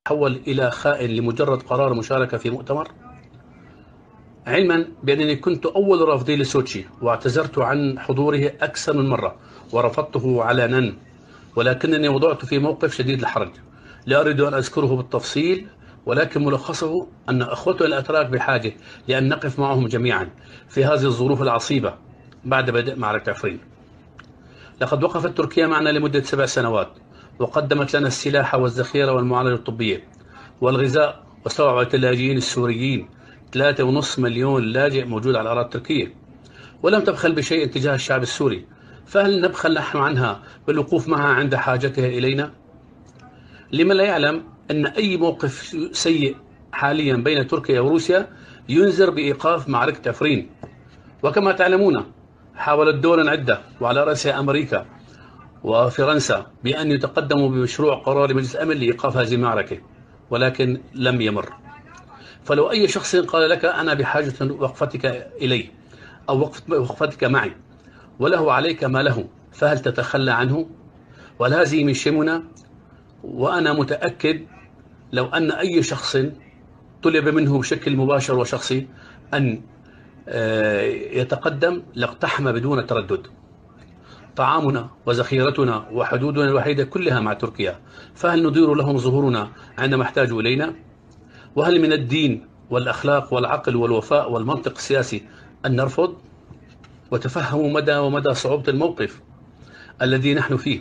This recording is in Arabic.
تحول إلى خائن لمجرد قرار مشاركة في مؤتمر؟ علما بأنني كنت أول رافضي لسوتشي، واعتذرت عن حضوره أكثر من مرة ورفضته علنا، ولكنني وضعت في موقف شديد الحرج لا أريد أن أذكره بالتفصيل، ولكن ملخصه أن أخوتنا الأتراك بحاجة لأن نقف معهم جميعا في هذه الظروف العصيبة بعد بدء معركة عفرين. لقد وقفت تركيا معنا لمدة 7 سنوات، وقدمت لنا السلاح والذخيرة والمعالجة الطبية والغذاء، واستوعبت اللاجئين السوريين. 3.5 مليون لاجئ موجود على الأراضي التركية، ولم تبخل بشيء تجاه الشعب السوري، فهل نبخل نحن عنها بالوقوف معها عند حاجتها إلينا؟ لمن لا يعلم أن أي موقف سيء حاليا بين تركيا وروسيا ينذر بإيقاف معركة عفرين. وكما تعلمون، حاولت دول عدة وعلى رأسها أمريكا وفرنسا بأن يتقدموا بمشروع قرار مجلس الأمن لإيقاف هذه المعركة، ولكن لم يمر. فلو أي شخص قال لك أنا بحاجة وقفتك إلي أو وقفتك معي وله عليك ما له، فهل تتخلى عنه؟ وهل هذه من شمنا؟ وأنا متأكد لو أن أي شخص طلب منه بشكل مباشر وشخصي أن يتقدم لاقتحم بدون تردد. طعامنا وذخيرتنا وحدودنا الوحيدة كلها مع تركيا، فهل ندير لهم ظهورنا عندما احتاجوا إلينا؟ وهل من الدين والأخلاق والعقل والوفاء والمنطق السياسي أن نرفض؟ وتفهموا مدى صعوبة الموقف الذي نحن فيه.